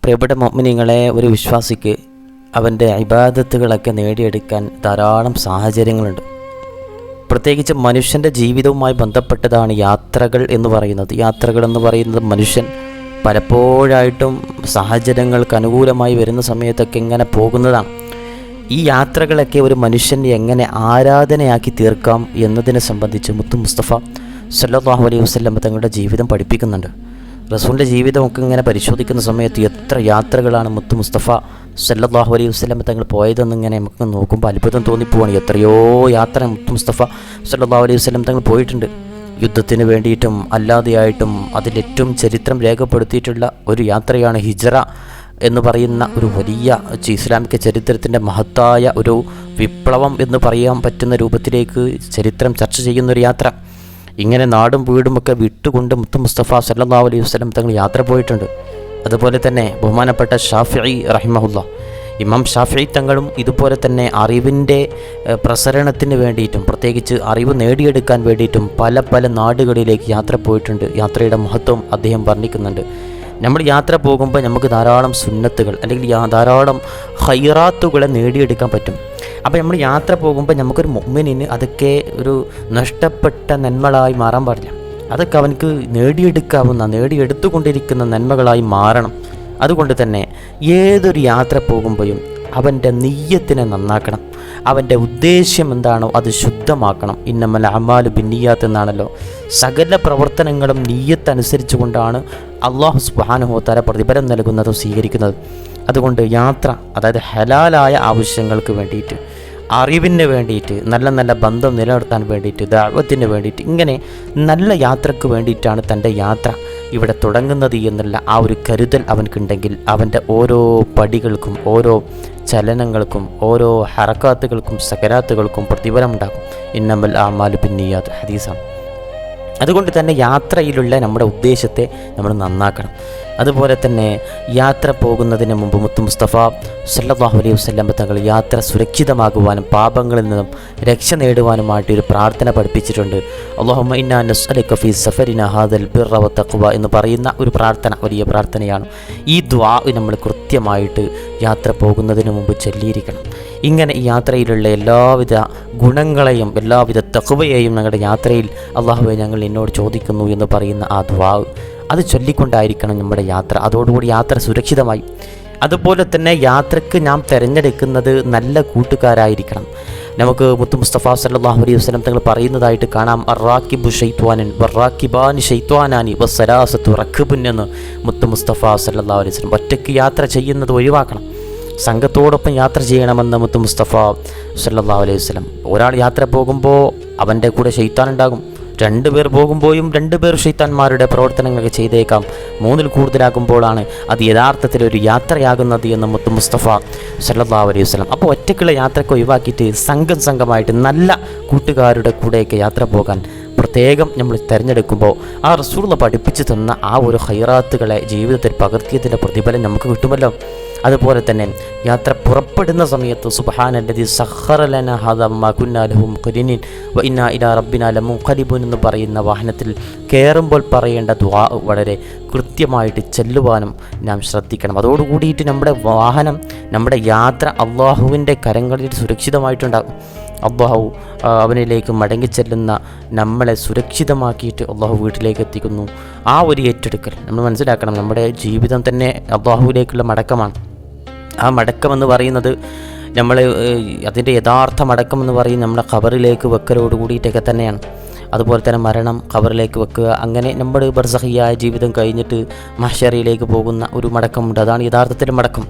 പ്രിയപ്പെട്ട മുഅ്മിനീങ്ങളെ, ഒരു വിശ്വാസിക്ക് അവൻ്റെ ഇബാദത്തുകളൊക്കെ നേടിയെടുക്കാൻ ധാരാളം സാഹചര്യങ്ങളുണ്ട്. പ്രത്യേകിച്ച് മനുഷ്യൻ്റെ ജീവിതവുമായി ബന്ധപ്പെട്ടതാണ് യാത്രകൾ എന്ന് പറയുന്നത്. യാത്രകൾ എന്ന് പറയുന്നത് മനുഷ്യൻ പലപ്പോഴായിട്ടും സാഹചര്യങ്ങൾക്ക് അനുകൂലമായി വരുന്ന സമയത്തൊക്കെ ഇങ്ങനെ പോകുന്നതാണ്. ഈ യാത്രകളൊക്കെ ഒരു മനുഷ്യനെ എങ്ങനെ ആരാധനയാക്കി തീർക്കാം എന്നതിനെ സംബന്ധിച്ച് മുത്തു മുസ്തഫ സല്ലല്ലാഹു അലൈഹി വസല്ലം തങ്ങളുടെ ജീവിതം പഠിപ്പിക്കുന്നുണ്ട്. റസൂലിൻ്റെ ജീവിതമൊക്കെ ഇങ്ങനെ പരിശോധിക്കുന്ന സമയത്ത് എത്ര യാത്രകളാണ് മുത്തു മുസ്തഫ സല്ലല്ലാഹു അലൈഹി വസല്ലം തങ്ങൾ പോയതെന്നിങ്ങനെ നമുക്ക് നോക്കുമ്പോൾ അത്ഭുതം തോന്നിപ്പോവാണ്. എത്രയോ യാത്ര മുത്തു മുസ്തഫ സല്ലല്ലാഹു അലൈഹി വസല്ലം തങ്ങൾ പോയിട്ടുണ്ട്. യുദ്ധത്തിന് വേണ്ടിയിട്ടും അല്ലാതെയായിട്ടും അതിലേറ്റവും ചരിത്രം രേഖപ്പെടുത്തിയിട്ടുള്ള ഒരു യാത്രയാണ് ഹിജ്റ എന്ന് പറയുന്ന ഒരു വലിയ ഇസ്ലാമിക ചരിത്രത്തിൻ്റെ മഹത്തായ ഒരു വിപ്ലവം എന്ന് പറയാൻ പറ്റുന്ന രൂപത്തിലേക്ക് ചരിത്രം ചർച്ച ചെയ്യുന്നൊരു യാത്ര. ഇങ്ങനെ നാടും വീടുമൊക്കെ വിട്ടുകൊണ്ട് മുത്തു മുസ്തഫ സല്ലല്ലാഹു അലൈഹി വസല്ലം തങ്ങൾ യാത്ര പോയിട്ടുണ്ട്. അതുപോലെ തന്നെ ബഹുമാനപ്പെട്ട ഷാഫിഈ റഹിമഹുല്ലാ, ഇമാം ഷാഫിഈ തങ്ങളും ഇതുപോലെ തന്നെ അറിവിൻ്റെ പ്രസരണത്തിന് വേണ്ടിയിട്ടും പ്രത്യേകിച്ച് അറിവ് നേടിയെടുക്കാൻ വേണ്ടിയിട്ടും പല പല നാടുകളിലേക്ക് യാത്ര പോയിട്ടുണ്ട്. യാത്രയുടെ മഹത്വം അദ്ദേഹം വർണ്ണിക്കുന്നുണ്ട്. നമ്മൾ യാത്ര പോകുമ്പോൾ നമുക്ക് ധാരാളം സുന്നത്തുകൾ അല്ലെങ്കിൽ ധാരാളം ഖൈറാത്തുകളെ നേടിയെടുക്കാൻ പറ്റും. അപ്പോൾ നമ്മൾ യാത്ര പോകുമ്പോൾ നമുക്കൊരു മുഅ്മിനിന് അതൊക്കെ ഒരു നഷ്ടപ്പെട്ട നന്മകളായി മാറാൻ പാടില്ല. അതൊക്കെ അവനക്ക് നേടിയെടുത്തുകൊണ്ടിരിക്കുന്ന നന്മകളായി മാറണം. അതുകൊണ്ട് തന്നെ ഏതൊരു യാത്ര പോകുമ്പോഴും അവൻ്റെ നിയ്യത്തിനെ നന്നാക്കണം. അവൻ്റെ ഉദ്ദേശ്യം എന്താണോ അത് ശുദ്ധമാക്കണം. ഇന്നമൽ അഅ്മാലു ബിന്നിയ്യാത്ത് എന്നാണല്ലോ. സകല പ്രവർത്തനങ്ങളും നിയ്യത്തനുസരിച്ച് കൊണ്ടാണ് അല്ലാഹു സുബ്ഹാനഹു വ തആല പ്രതിഫലം നൽകുന്നതും സ്വീകരിക്കുന്നത്. അതുകൊണ്ട് യാത്ര, അതായത് ഹലാലായ ആവശ്യങ്ങൾക്ക് വേണ്ടിയിട്ട്, അറിവിന് വേണ്ടിയിട്ട്, നല്ല നല്ല ബന്ധം നിലനിർത്താൻ വേണ്ടിയിട്ട്, ദഅവത്തിന് വേണ്ടിയിട്ട്, ഇങ്ങനെ നല്ല യാത്രക്ക് വേണ്ടിയിട്ടാണ് തൻ്റെ യാത്ര ഇവിടെ തുടങ്ങുന്നത് എന്നുള്ള ആ ഒരു കരുതൽ അവൻക്കുണ്ടെങ്കിൽ അവൻ്റെ ഓരോ പടികൾക്കും ഓരോ ചലനങ്ങൾക്കും ഓരോ ഹറക്കാത്തുകൾക്കും സകരാത്തുകൾക്കും പ്രതിഫലമുണ്ടാകും. ഇന്നമൽ അഅ്മാലു ബിന്നിയ്യാത്ത് ഹദീസാണ്. അതുകൊണ്ട് തന്നെ യാത്രയിലുള്ള നമ്മുടെ ഉദ്ദേശത്തെ നമ്മൾ നന്നാക്കണം. അതുപോലെ തന്നെ യാത്ര പോകുന്നതിന് മുമ്പ് മുത്തു മുസ്തഫ സല്ലല്ലാഹു അലൈഹി വസല്ലം തങ്ങൾ യാത്ര സുരക്ഷിതമാകുവാനും പാപങ്ങളിൽ നിന്നും രക്ഷ നേടുവാനുമായിട്ട് ഒരു പ്രാർത്ഥന പഠിപ്പിച്ചിട്ടുണ്ട്. അല്ലാഹുമ്മ ഇന്നാ നസ്അലുക ഫീ സഫരിനാ ഹാദൽ ബിർറ വ തഖ്വ എന്ന് പറയുന്ന ഒരു പ്രാർത്ഥന വലിയ പ്രാർത്ഥനയാണ്. ഈ ദുആ നമ്മൾ കൃത്യമായിട്ട് യാത്ര പോകുന്നതിന് മുമ്പ് ചൊല്ലിയിരിക്കണം. ഇങ്ങനെ ഈ യാത്രയിലുള്ള എല്ലാവിധ ഗുണങ്ങളെയും എല്ലാവിധ തഖ്വയെയും ഞങ്ങളുടെ യാത്രയിൽ അല്ലാഹുവേ ഞങ്ങൾ എന്നോട് ചോദിക്കുന്നു എന്ന് പറയുന്ന ആ ദുആ അത് ചൊല്ലിക്കൊണ്ടായിരിക്കണം നമ്മുടെ യാത്ര. അതോടുകൂടി യാത്ര സുരക്ഷിതമായി. അതുപോലെ തന്നെ യാത്രക്ക് നാം തിരഞ്ഞെടുക്കുന്നത് നല്ല കൂട്ടുകാരായിരിക്കണം. നമുക്ക് മുത്തു മുസ്തഫ സല്ലല്ലാഹു അലൈഹി വസല്ലം തങ്ങൾ പറയുന്നതായിട്ട് കാണാം, അറാക്കിബു ഷൈത്വാനൻ വറാക്കിബാനി ഷൈത്വാനാനി വസ്സലാസത്തു റക്ബുൻ എന്ന് മുത്തു മുസ്തഫ സല്ലല്ലാഹു അലൈഹി വസല്ലം. ഒറ്റയ്ക്ക് യാത്ര ചെയ്യുന്നത് ഒഴിവാക്കണം, സംഘത്തോടൊപ്പം യാത്ര ചെയ്യണമെന്ന് മുത്തു മുസ്തഫ സല്ലല്ലാഹു അലൈഹി വസല്ലം. ഒരാൾ യാത്ര പോകുമ്പോൾ അവൻ്റെ കൂടെ ശൈത്താൻ ഉണ്ടാകും. 2 പേർ പോകുമ്പോഴും 2 പേർ ശൈത്താന്മാരുടെ പ്രവർത്തനങ്ങളൊക്കെ ചെയ്തേക്കാം. 3-ൽ കൂടുതലാകുമ്പോഴാണ് അത് യഥാർത്ഥത്തിലൊരു യാത്രയാകുന്നത് എന്ന് മുത്തു മുസ്തഫ സല്ലല്ലാഹു അലൈഹി വസല്ലം. അപ്പോൾ ഒറ്റയ്ക്കുള്ള യാത്രയ്ക്ക് ഒഴിവാക്കിയിട്ട് സംഘമായിട്ട് നല്ല കൂട്ടുകാരുടെ കൂടെയൊക്കെ യാത്ര പോകാൻ പ്രത്യേകം നമ്മൾ തിരഞ്ഞെടുക്കുമ്പോൾ ആ റസൂലുള്ളാഹി പഠിപ്പിച്ചു തന്ന ആ ഒരു ഖൈറാത്തുകളെ ജീവിതത്തിൽ പകർത്തിയതിൻ്റെ പ്രതിഫലം നമുക്ക് കിട്ടുമല്ലോ. അതുപോലെ തന്നെ യാത്ര പുറപ്പെടുന്ന സമയത്ത് സുബ്ഹാനല്ലദീ സഖറ ലനാ ഹാദാ വമാ കുന്നാ ലഹു മുഖ്രിനീൻ വ ഇന്നാ ഇലാ റബ്ബിനാ ലമുൻഖലിബൂൻ എന്ന് പറയുന്ന വാഹനത്തിൽ കയറുമ്പോൾ പറയേണ്ട ദുആ വളരെ കൃത്യമായിട്ട് ചെല്ലുവാനും നാം ശ്രദ്ധിക്കണം. അതോടുകൂടിയിട്ട് നമ്മുടെ വാഹനം, നമ്മുടെ യാത്ര അള്ളാഹുവിൻ്റെ കരങ്ങളിൽ സുരക്ഷിതമായിട്ടുണ്ടാകും. അള്ളാഹു അവനിലേക്ക് മടങ്ങിച്ചെല്ലുന്ന നമ്മളെ സുരക്ഷിതമാക്കിയിട്ട് അള്ളാഹു വീട്ടിലേക്ക് എത്തിക്കുന്നു. ആ ഒരു ഏറ്റെടുക്കൽ നമ്മൾ മനസ്സിലാക്കണം. നമ്മുടെ ജീവിതം തന്നെ അള്ളാഹുവിലേക്കുള്ള മടക്കമാണ്. ആ മടക്കമെന്ന് പറയുന്നത് നമ്മൾ അതിൻ്റെ യഥാർത്ഥ മടക്കമെന്ന് പറയുന്നത് നമ്മുടെ ഖബറിലേക്ക് വെക്കലോട് കൂടിയിട്ടൊക്കെ തന്നെയാണ്. അതുപോലെ തന്നെ മരണം, ഖബറിലേക്ക് വെക്കുക, അങ്ങനെ നമ്മുടെ ബർസഖിയായ ജീവിതം കഴിഞ്ഞിട്ട് മഹ്ശറിലേക്ക് പോകുന്ന ഒരു മടക്കമുണ്ട്. അതാണ് യഥാർത്ഥത്തിൽ മടക്കം.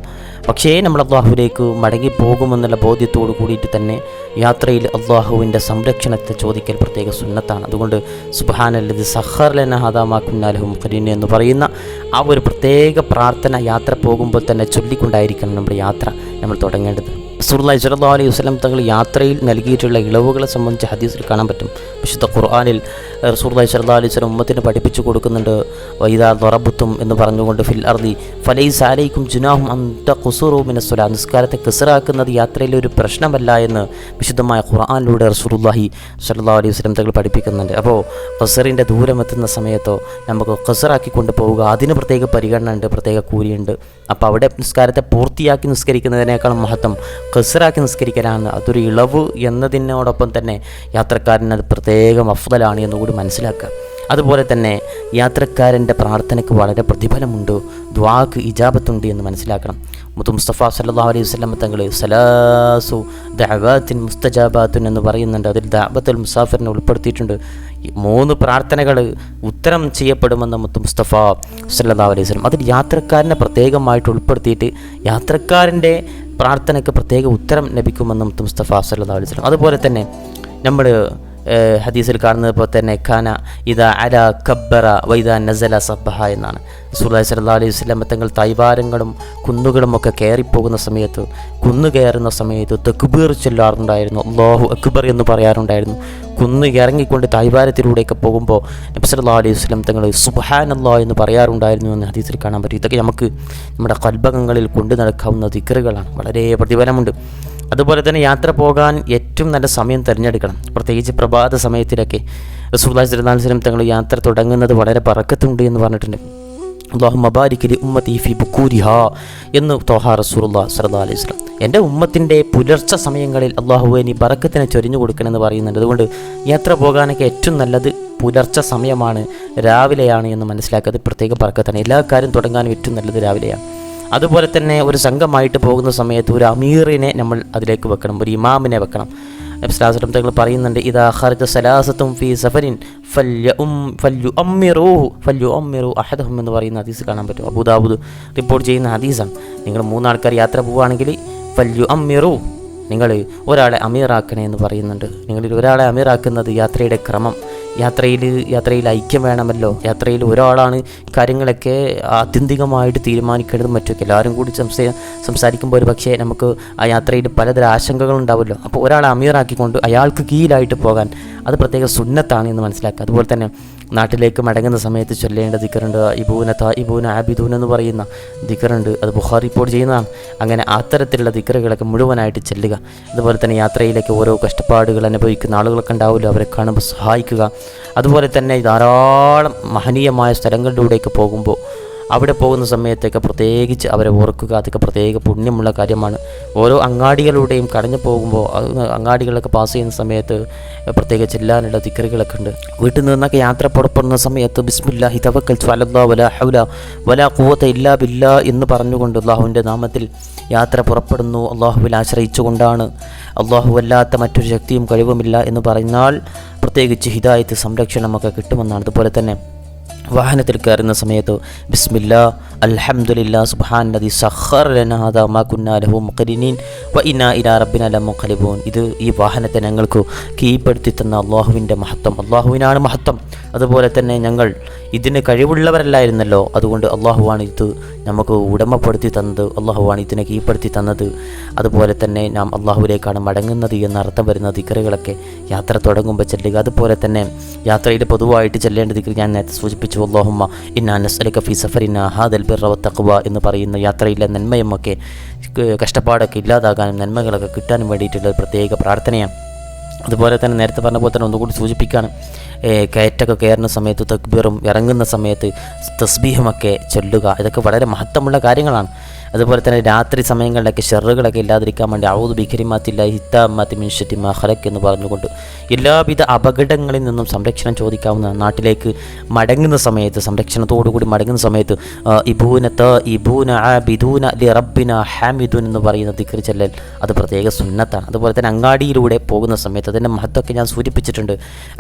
പക്ഷേ നമ്മൾ അള്ളാഹുവിലേക്ക് മടങ്ങിപ്പോകുമെന്നുള്ള ബോധ്യത്തോടു കൂടിയിട്ട് തന്നെ യാത്രയിൽ അള്ളാഹുവിൻ്റെ സംരക്ഷണത്തെ ചോദിക്കൽ പ്രത്യേക സുന്നത്താണ്. അതുകൊണ്ട് സുബ്ഹാനല്ലദീ സഖറ ലനാ ഹാദാ വമാ കുന്നാ ലഹു മുഖ്രിനീൻ എന്ന് പറയുന്ന ആ ഒരു പ്രത്യേക പ്രാർത്ഥന യാത്ര പോകുമ്പോൾ തന്നെ ചൊല്ലിക്കൊണ്ടായിരിക്കണം നമ്മുടെ യാത്ര നമ്മൾ തുടങ്ങേണ്ടത്. റസൂലുള്ളാഹി സ്വല്ലല്ലാഹു അലൈഹി വസല്ലം തങ്ങൾ യാത്രയിൽ നൽകിയിട്ടുള്ള ഇളവുകളെ സംബന്ധിച്ച് ഹദീസിൽ കാണാൻ പറ്റും. വിശുദ്ധ ഖുർആനിൽ റസൂലുള്ളാഹി സ്വല്ലല്ലാഹു അലൈഹി വസല്ലം ഉമ്മത്തിന് പഠിപ്പിച്ചു കൊടുക്കുന്നുണ്ട്. വൈദാ ദറബത്തും എന്ന് പറഞ്ഞുകൊണ്ട് ഫിൽ അർദി ഫലൈസ അലൈക്കും ജുനാഹും അൻ തഖ്സുറു മിനസ് സ്വലാ, നിസ്കാരത്തെ ഖിസ്റാക്കുന്നത് യാത്രയിലെ ഒരു പ്രശ്നമല്ല എന്ന് വിശുദ്ധമായ ഖുർആനിലൂടെ റസൂലുള്ളാഹി സ്വല്ലല്ലാഹു അലൈഹി വസല്ലം തങ്ങൾ പഠിപ്പിക്കുന്നുണ്ട്. അപ്പോൾ ഖസ്റിൻ്റെ ദൂരം എത്തുന്ന സമയത്തോ നമുക്ക് ഖസ്റാക്കിക്കൊണ്ട് പോവുക, അതിന് പ്രത്യേക പരിഗണന ഉണ്ട്, പ്രത്യേക കൂലിയുണ്ട്. അപ്പോൾ അവിടെ നിസ്കാരത്തെ പൂർത്തിയാക്കി നിസ്കരിക്കുന്നതിനേക്കാളും മഹത്വം ഖസ്റാക്കി നിസ്കരിക്കലാണ്. അതൊരു ഇളവ് എന്നതിനോടൊപ്പം തന്നെ യാത്രക്കാരന് അത് പ്രത്യേകം അഫ്ദലാണ് എന്നുകൂടി മനസ്സിലാക്കുക. അതുപോലെ തന്നെ യാത്രക്കാരൻ്റെ പ്രാർത്ഥനയ്ക്ക് വളരെ പ്രതിഫലമുണ്ട്, ദുആക്ക് ഇജാബത്തുണ്ട് എന്ന് മനസ്സിലാക്കണം. മുത്ത് മുസ്തഫ സല്ലല്ലാഹു അലൈഹി വസല്ലം തങ്ങൾ സലാസു ദഅവാത്തിൻ മുസ്തജാബാത്തുൻ എന്ന് പറയുന്നുണ്ട്. അതിൽ ദഅവത്തുൽ മുസാഫിറിനെ ഉൾപ്പെടുത്തിയിട്ടുണ്ട്. 3 പ്രാർത്ഥനകൾ ഉത്തരം ചെയ്യപ്പെടുമെന്ന് മുത്ത് മുസ്തഫ സല്ലല്ലാഹു അലൈഹി വസല്ലം അതിൽ യാത്രക്കാരനെ പ്രത്യേകമായിട്ട് ഉൾപ്പെടുത്തിയിട്ട് യാത്രക്കാരൻ്റെ പ്രാർത്ഥനയ്ക്ക് പ്രത്യേക ഉത്തരം ലഭിക്കുമെന്ന് മുത്ത് മുസ്തഫ സല്ലല്ലാഹു അലൈഹി വസല്ലം. അതുപോലെ തന്നെ നമ്മൾ ഹദീസിൽ കാണുന്നത് പോലെ തന്നെ ഖാന ഇദാ അല കബ്ബറ വൈദാ നസല സബ്ബഹ എന്നാണ്. റസൂലുള്ളാഹി സ്വല്ലല്ലാഹു അലൈഹി വസല്ലം തങ്ങൾ തായ്വാരങ്ങളും കുന്നുകളും ഒക്കെ കയറിപ്പോകുന്ന സമയത്ത്, കുന്നു കയറുന്ന സമയത്ത് തക്ബീർ ചൊല്ലാറുണ്ടായിരുന്നു, അല്ലാഹു അക്ബർ എന്ന് പറയാറുണ്ടായിരുന്നു. കുന്ന് ഇറങ്ങിക്കൊണ്ട് തായ്വാരത്തിലൂടെയൊക്കെ പോകുമ്പോൾ നബി സല്ലല്ലാഹു അലൈഹി വസല്ലം തങ്ങൾ സുബ്ഹാനല്ലാഹ് എന്ന് പറയാറുണ്ടായിരുന്നു എന്ന് ഹദീസിൽ കാണാൻ പറ്റും. ഇതൊക്കെ നമുക്ക് നമ്മുടെ ഖൽബകങ്ങളിൽ കൊണ്ടു നടക്കാവുന്ന ദിക്റുകളാണ്, വളരെ പ്രതിഫലമുണ്ട്. അതുപോലെ തന്നെ യാത്ര പോകാൻ ഏറ്റവും നല്ല സമയം തിരഞ്ഞെടുക്കണം, പ്രത്യേകിച്ച് പ്രഭാത സമയത്തിലൊക്കെ. റസൂലുള്ളാഹി സ്വല്ലല്ലാഹു അലൈഹി വസല്ലം തങ്ങൾ യാത്ര തുടങ്ങുന്നത് വളരെ ബറക്കത്തുണ്ട് എന്ന് പറഞ്ഞിട്ടുണ്ട്. അല്ലാഹുമ്മ ബാരിക് ലി ഉമ്മത്തി ഫി ബുക്കൂരിഹാ എന്ന് ത്വാഹ റസൂലുള്ളാഹി സ്വല്ലല്ലാഹു അലൈഹി വസല്ലം. എൻ്റെ ഉമ്മത്തിൻ്റെ പുലർച്ചെ സമയങ്ങളിൽ അല്ലാഹുവേ നീ ബറക്കത്തിനെ ചൊരിഞ്ഞു കൊടുക്കണമെന്ന് പറയുന്നുണ്ട്. അതുകൊണ്ട് യാത്ര പോകാനൊക്കെ ഏറ്റവും നല്ലത് പുലർച്ചെ സമയമാണ്, രാവിലെയാണ് എന്ന് മനസ്സിലാക്കുക. അത് പ്രത്യേക ബറക്കത്താണ്. എല്ലാ കാര്യം തുടങ്ങാനും ഏറ്റവും നല്ലത് രാവിലെയാണ്. അതുപോലെ തന്നെ ഒരു സംഘമായിട്ട് പോകുന്ന സമയത്ത് ഒരു അമീറിനെ നമ്മൾ അതിലേക്ക് വെക്കണം, ഒരു ഇമാമിനെ വെക്കണം. നബി സല്ലല്ലാഹു അലൈഹി വസല്ലം തങ്ങൾ പറയുന്നുണ്ട്, ഇദാ ഖറജ സലാസത്തും ഫീ സഫരിൻ ഫല്യുഅമ്മിറൂഹു അഹദഹും എന്ന് പറയുന്ന ഹദീസ് കാണാൻ പറ്റും. അബൂദാവൂദ് റിപ്പോർട്ട് ചെയ്യുന്ന ഹദീസാണ്. നിങ്ങൾ 3 ആൾക്കാർ യാത്ര പോവുകയാണെങ്കിൽ ഫല്യുഅമ്മിറൂ, നിങ്ങൾ ഒരാളെ അമീറാക്കണേ എന്ന് പറയുന്നുണ്ട്. നിങ്ങളിൽ ഒരാളെ അമീറാക്കുന്നത് യാത്രയുടെ ക്രമം, യാത്രയിൽ ഐക്യം വേണമല്ലോ. യാത്രയിൽ ഒരാളാണ് കാര്യങ്ങളൊക്കെ ആത്യന്തികമായിട്ട് തീരുമാനിക്കേണ്ടതും മറ്റൊക്കെ. എല്ലാവരും കൂടി സംസാരിക്കുമ്പോൾ ഒരു പക്ഷേ നമുക്ക് ആ യാത്രയിൽ പലതരം ആശങ്കകളുണ്ടാവുമല്ലോ. അപ്പോൾ ഒരാളെ അമീറാക്കിക്കൊണ്ട് അയാൾക്ക് കീഴിലായിട്ട് പോകാൻ അത് പ്രത്യേക സുന്നത്താണ് എന്ന് മനസ്സിലാക്കുക. അതുപോലെ തന്നെ നാട്ടിലേക്ക് മടങ്ങുന്ന സമയത്ത് ചൊല്ലേണ്ട ദിക്റുണ്ട്, ഇബൂന ആബിദൂൻ എന്ന് പറയുന്ന ദിക്റുണ്ട്. അത് ബുഖാരി റിപ്പോർട്ട് ചെയ്യുന്നതാണ്. അങ്ങനെ അത്തരത്തിലുള്ള ദിക്റുകളൊക്കെ മുഴുവനായിട്ട് ചെല്ലുക. അതുപോലെ തന്നെ യാത്രയിലേക്ക് ഓരോ കഷ്ടപ്പാടുകൾ അനുഭവിക്കുന്ന ആളുകളൊക്കെ ഉണ്ടാവില്ല, അവരെ കാണുമ്പോൾ സഹായിക്കുക. അതുപോലെ തന്നെ ധാരാളം മഹനീയമായ സ്ഥലങ്ങളിലൂടെയൊക്കെ പോകുമ്പോൾ അവിടെ പോകുന്ന സമയത്തൊക്കെ പ്രത്യേകിച്ച് അവരെ ഓർക്കുക. അതൊക്കെ പ്രത്യേക പുണ്യമുള്ള കാര്യമാണ്. ഓരോ അങ്ങാടികളുടെയും കടന്നു പോകുമ്പോൾ അങ്ങാടികളൊക്കെ പാസ് ചെയ്യുന്ന സമയത്ത് പ്രത്യേക ചെല്ലാനുള്ള ദിക്റുകളൊക്കെ ഉണ്ട്. വീട്ടിൽ നിന്നൊക്കെ യാത്ര പുറപ്പെടുന്ന സമയത്ത് ബിസ്മില്ലാഹി തവക്കൽതു അലല്ലാഹി വലാ ഹൗല വലാ ഖുവത ഇല്ലാ ബില്ലാ എന്ന് പറഞ്ഞുകൊണ്ട് അല്ലാഹുവിൻ്റെ നാമത്തിൽ യാത്ര പുറപ്പെടുന്നു. അല്ലാഹുവിൽ ആശ്രയിച്ചുകൊണ്ടാണ്, അല്ലാഹു അല്ലാത്ത മറ്റൊരു ശക്തിയും കഴിവുമില്ല എന്ന് പറഞ്ഞാൽ പ്രത്യേകിച്ച് ഹിദായത്ത് സംരക്ഷണമൊക്കെ കിട്ടുമെന്നാണ്. അതുപോലെ തന്നെ വാഹനത്തിൽ കയറുന്ന സമയത്ത് ബിസ്മില്ലാ അൽഹംദുലില്ലാ സുബ്ഹാനല്ലദി സഖറ ലനാ ഹാദാ മാ കുന്നാ ലഹു മുഖ്രിനീൻ വ ഇന്നാ ഇലാ റബ്ബിനാ ലമുൻഖലിബൂൻ. ഇത് ഈ വാഹനത്തെ ഞങ്ങൾക്ക് കീഴ്പ്പെടുത്തി തന്ന അല്ലാഹുവിൻ്റെ മഹത്വം, അല്ലാഹുവിനാണ് മഹത്വം. അതുപോലെ തന്നെ ഞങ്ങൾ ഇതിന് കഴിവുള്ളവരല്ലായിരുന്നല്ലോ, അതുകൊണ്ട് അല്ലാഹുവാണ് ഇത് നമുക്ക് ഉടമപ്പെടുത്തി തന്നത്, അല്ലാഹുവാണ് ഇതിനെ കീഴ്പ്പെടുത്തി തന്നത്. അതുപോലെ തന്നെ നാം അല്ലാഹുവിലേക്കാണ് മടങ്ങുന്നത് എന്നർത്ഥം വരുന്ന ദിക്റുകളൊക്കെ യാത്ര തുടങ്ങുമ്പോൾ ചെല്ലുക. അതുപോലെ തന്നെ യാത്രയിൽ പൊതുവായിട്ട് ചെല്ലേണ്ട ദിക്ർ ഞാൻ നേരത്തെ സൂചിപ്പിച്ചു, അല്ലാഹുമ്മ ഇന്നാ നസ്അലുക ഫീ സഫരിനാ ഹാദൽ ബിർറ വത്തഖ്വ എന്ന് പറയുന്ന യാത്രയിലെ നന്മയുമൊക്കെ കഷ്ടപ്പാടൊക്കെ ഇല്ലാതാകാനും നന്മകളൊക്കെ കിട്ടാനും വേണ്ടിയിട്ടുള്ള പ്രത്യേക പ്രാർത്ഥനയാണ്. അതുപോലെ തന്നെ നേരത്തെ പറഞ്ഞ പോലെ തന്നെ ഒന്നുകൂടി സൂചിപ്പിക്കുകയാണ്, കയറ്റൊക്കെ കയറുന്ന സമയത്ത് തക്ബീറും ഇറങ്ങുന്ന സമയത്ത് തസ്ബീഹുമൊക്കെ ചൊല്ലുക. ഇതൊക്കെ വളരെ മഹത്വമുള്ള കാര്യങ്ങളാണ്. അതുപോലെ തന്നെ രാത്രി സമയങ്ങളിലൊക്കെ ഷെറുകളൊക്കെ ഇല്ലാതിരിക്കാൻ വേണ്ടി ഔദു ബിഖരിമാത്തില്ലാഹി ഹിത്താമാത്തി മിൻ ശർരി മാ ഖലഖ് എന്ന് പറഞ്ഞുകൊണ്ട് എല്ലാവിധ അപകടങ്ങളിൽ നിന്നും സംരക്ഷണം ചോദിക്കാവുന്ന. നാട്ടിലേക്ക് മടങ്ങുന്ന സമയത്ത്, സംരക്ഷണത്തോടുകൂടി മടങ്ങുന്ന സമയത്ത് ഇബൂന ആബിദൂന ലി റബ്ബിന ഹാമിദൂൻ എന്ന് പറയുന്ന ദിക്ർ ചെല്ലൽ അത് പ്രത്യേക സുന്നത്താണ്. അതുപോലെ തന്നെ അങ്ങാടിയിലൂടെ പോകുന്ന സമയത്ത് അതിൻ്റെ മഹത്വമൊക്കെ ഞാൻ സൂചിപ്പിച്ചിട്ടുണ്ട്.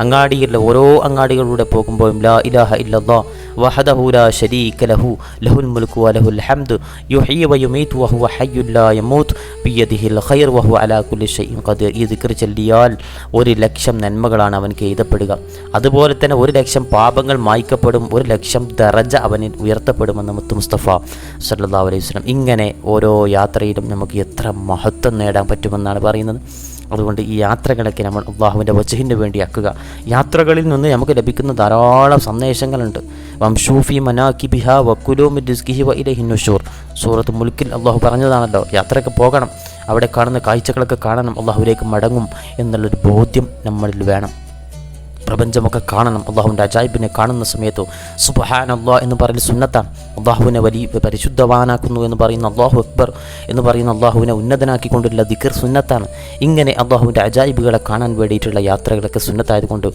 അങ്ങാടിയിലെ ഓരോ അങ്ങാടികളിലൂടെ പോകുമ്പോഴും ലാ ഇലാഹ ഇല്ലല്ലാഹ് വഹദഹു ലാ ശരീക ലഹു ലഹുൽ മുൽക്കു വലഹുൽ ഹംദു യുഹ്യി വയുമീതു വഹുവ ഹയ്യുൻ ലാ യമൂത്ത് ബിയദിഹിൽ ഖൈർ വഹുവ അലാ കുല്ലി ഷൈഇൻ ഖദീർ. ഈ ദിക്ർ ചൊല്ലിയാൽ 1,00,000 നന്മകളാണ് അവൻക്ക് എഴുതപ്പെടുക. അതുപോലെ തന്നെ 1,00,000 പാപങ്ങൾ മായ്ക്കപ്പെടും, 1,00,000 ദറജ അവനിൽ ഉയർത്തപ്പെടുമെന്ന് മുത്ത് മുസ്തഫ സല്ലല്ലാഹു അലൈഹി വസല്ലം. ഇങ്ങനെ ഓരോ യാത്രയിലും നമുക്ക് എത്ര മഹത്വം നേടാൻ പറ്റുമെന്നാണ് പറയുന്നത്. അതുകൊണ്ട് ഈ യാത്രകളൊക്കെ നമ്മൾ അള്ളാഹുവിൻ്റെ വജ്ഹിന് വേണ്ടി ആക്കുക. യാത്രകളിൽ നിന്ന് നമുക്ക് ലഭിക്കുന്ന ധാരാളം സന്ദേശങ്ങളുണ്ട്. വംശൂഫി മനാകിബിഹ വകുലൂ മിൻ റിസ്കിഹി വഇലൈഹി നുശൂർ. സൂറത്ത് മുൽക്കിൽ അള്ളാഹു പറഞ്ഞതാണല്ലോ, യാത്രയൊക്കെ പോകണം, അവിടെ കാണുന്ന കാഴ്ചകളൊക്കെ കാണണം, അള്ളാഹുവിലേക്ക് മടങ്ങും എന്നുള്ളൊരു ബോധ്യം നമ്മളിൽ വേണം. പ്രപഞ്ചമൊക്കെ കാണണം. അള്ളാഹുവിൻ്റെ അജായിബിനെ കാണുന്ന സമയത്ത് സുബ്ഹാനല്ലാഹ് എന്ന് പറയുന്ന സുന്നത്താണ്. അള്ളാഹുവിനെ വലിയ പരിശുദ്ധവാനാക്കുന്നു എന്ന് പറയുന്ന അള്ളാഹു അക്ബർ എന്ന് പറയുന്ന അള്ളാഹുവിനെ ഉന്നതനാക്കിക്കൊണ്ടുള്ള ദിക്ർ സുന്നത്താണ്. ഇങ്ങനെ അള്ളാഹുവിൻ്റെ അജായിബുകളെ കാണാൻ വേണ്ടിയിട്ടുള്ള യാത്രകളൊക്കെ സുന്നത്തായതുകൊണ്ട്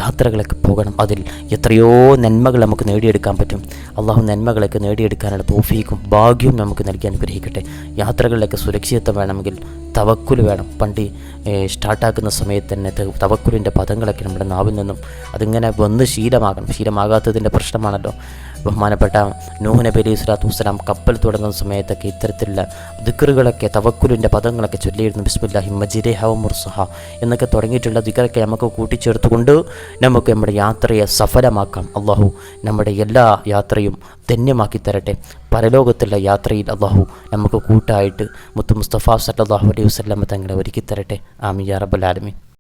യാത്രകളൊക്കെ പോകണം. അതിൽ എത്രയോ നന്മകൾ നമുക്ക് നേടിയെടുക്കാൻ പറ്റും. അള്ളാഹു നന്മകളൊക്കെ നേടിയെടുക്കാനുള്ള തൗഫീഖും ഭാഗ്യവും നമുക്ക് നൽകി അനുഗ്രഹിക്കട്ടെ. യാത്രകളിലൊക്കെ സുരക്ഷിതത്വം വേണമെങ്കിൽ തവക്കുൽ വേണം. പണ്ട് സ്റ്റാർട്ടാക്കുന്ന സമയത്ത് തന്നെ തവക്കുലിൻ്റെ പദങ്ങളൊക്കെ നമ്മുടെ നാവിൽ നിന്നും അതിങ്ങനെ വന്ന് ശീലമാകണം. ശീലമാകാത്തതിൻ്റെ പ്രശ്നമാണല്ലോ. ബഹുമാനപ്പെട്ട നൂഹ് നബി അലൈഹി സ്വലാത്തു വസ്സലാം കപ്പൽ തുടങ്ങുന്ന സമയത്തൊക്കെ ഇത്തരത്തിലുള്ള ദിക്റുകളൊക്കെ തവക്കുലിൻ്റെ പദങ്ങളൊക്കെ ചൊല്ലിയിരുന്നു. ബിസ്മില്ലാഹി മജ്രിഹ വ മുർസഹ എന്നൊക്കെ തുടങ്ങിയിട്ടുള്ള ദിക്റൊക്കെ നമുക്ക് കൂട്ടിച്ചേർത്തുകൊണ്ട് നമുക്ക് നമ്മുടെ യാത്രയെ സഫലമാക്കാം. അള്ളാഹു നമ്മുടെ എല്ലാ യാത്രയും ധന്യമാക്കി തരട്ടെ. പരലോകത്തുള്ള യാത്രയിൽ അള്ളാഹു നമുക്ക് കൂട്ടായിട്ട് മുത്ത് മുസ്തഫ സല്ലല്ലാഹു അലൈഹി വസല്ലം തങ്ങളെ ഒരുക്കി തരട്ടെ. ആമീൻ യാ റബ്ബൽ ആലമീൻ.